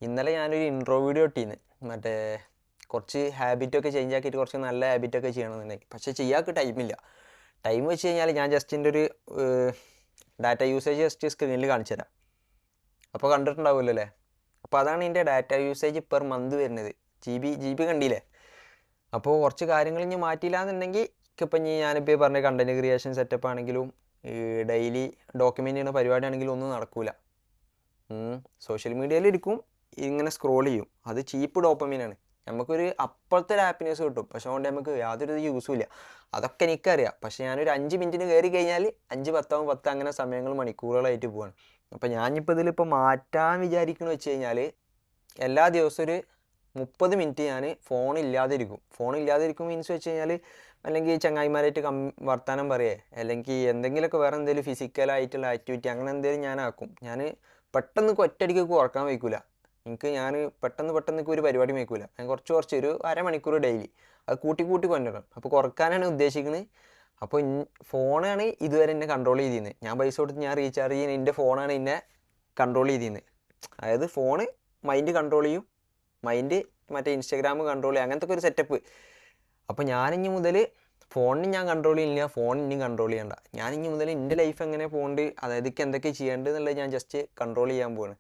ഇന്നലെ ഞാനൊരു intro video ഇട്ടിന്ന് മറ്റേ കുറച്ച് ഹാബിറ്റൊക്കെ ചേഞ്ച് ആക്കിയിട്ട് കുറച്ച് നല്ല ഹാബിറ്റൊക്കെ ചെയ്യണമെന്നുണ്ടെങ്കിൽ. പക്ഷേ ചെയ്യാൾക്ക് ടൈമില്ല. ടൈം വെച്ച് കഴിഞ്ഞാൽ ഞാൻ ജസ്റ്റ് എൻ്റെ ഒരു ഡാറ്റ യൂസേജ് ജസ്റ്റ് സ്ക്രീനിൽ കാണിച്ചു തരാം. അപ്പോൾ കണ്ടിട്ടുണ്ടാവുമല്ലോ അല്ലേ? അപ്പോൾ അതാണ് എൻ്റെ ഡാറ്റ യൂസേജ് പെർ മന്ത് വരുന്നത്. ജി ബി കണ്ടില്ലേ? അപ്പോൾ കുറച്ച് കാര്യങ്ങൾ ഇനി മാറ്റിയില്ല എന്നുണ്ടെങ്കിൽ ഇപ്പം ഞാനിപ്പോൾ പറഞ്ഞ കണ്ടൻറ് ക്രിയേഷൻ സെറ്റപ്പ് ആണെങ്കിലും ഡെയിലി ഡോക്യുമെൻ്റ് ചെയ്യുന്ന പരിപാടിയാണെങ്കിലും ഒന്നും നടക്കൂല. സോഷ്യൽ മീഡിയയിൽ ഇരിക്കും, ഇങ്ങനെ സ്ക്രോൾ ചെയ്യും. അത് ചീപ്പ് ഡോപ്പമീനാണ്. നമുക്കൊരു അപ്പോഴത്തെ ഒരു ഹാപ്പിനെസ് കിട്ടും, പക്ഷെ അതുകൊണ്ട് നമുക്ക് യാതൊരു യൂസും ഇല്ല. അതൊക്കെ എനിക്കറിയാം. പക്ഷെ ഞാനൊരു 5 മിനിറ്റിന് കയറി കഴിഞ്ഞാൽ 5, 10 അങ്ങനെ സമയങ്ങൾ മണിക്കൂറുകളായിട്ട് പോവാണ്. അപ്പോൾ ഞാനിപ്പോൾ ഇതിലിപ്പോൾ മാറ്റാൻ വിചാരിക്കണമെന്ന് വെച്ച് കഴിഞ്ഞാൽ എല്ലാ ദിവസവും ഒരു 30 മിനിറ്റ് ഞാൻ ഫോണില്ലാതിരിക്കും മീൻസ് വെച്ച് കഴിഞ്ഞാൽ അല്ലെങ്കിൽ ചങ്ങായിമാരായിട്ട് വർത്താനം പറയേ, അല്ലെങ്കിൽ എന്തെങ്കിലുമൊക്കെ വേറെ എന്തെങ്കിലും ഫിസിക്കലായിട്ടുള്ള ആക്ടിവിറ്റി അങ്ങനെ എന്തെങ്കിലും ഞാനാക്കും. ഞാൻ പെട്ടെന്ന് ഒറ്റയടിക്ക് ഉറക്കാൻ വയ്ക്കില്ല. ഞാൻ പെട്ടെന്ന് ഒരു പരിപാടി വയ്ക്കില്ല. ഞാൻ കുറച്ച് ഒരു അരമണിക്കൂർ ഡെയിലി അത് കൂട്ടി കൊണ്ടുവരണം. അപ്പോൾ കുറക്കാനാണ് ഉദ്ദേശിക്കുന്നത്. അപ്പോൾ ഫോണാണ് ഇതുവരെ എന്നെ കൺട്രോൾ ചെയ്തിരുന്നത്. ഞാൻ പൈസ കൊടുത്ത് ഞാൻ റീചാർജ് ചെയ്യുന്ന എൻ്റെ ഫോണാണ് എന്നെ കൺട്രോൾ ചെയ്തിരുന്നത്. അതായത് ഫോണ് മൈൻഡ് കൺട്രോൾ ചെയ്യും, മൈൻഡ് മറ്റേ ഇൻസ്റ്റാഗ്രാം കൺട്രോൾ ചെയ്യും, അങ്ങനത്തെ ഒരു സെറ്റപ്പ്. അപ്പോൾ ഞാനിനി മുതൽ ഫോണിന് ഞാൻ കൺട്രോൾ ചെയ്യുന്നില്ല, ഫോൺ ഇനിയും കൺട്രോൾ ചെയ്യണ്ട. ഞാനിനി മുതൽ എൻ്റെ ലൈഫ് എങ്ങനെ പോകുന്നുണ്ട്, അതായത് എന്തൊക്കെ ചെയ്യേണ്ടത് എന്നുള്ളത് ഞാൻ ജസ്റ്റ് കൺട്രോൾ ചെയ്യാൻ പോവാണ്.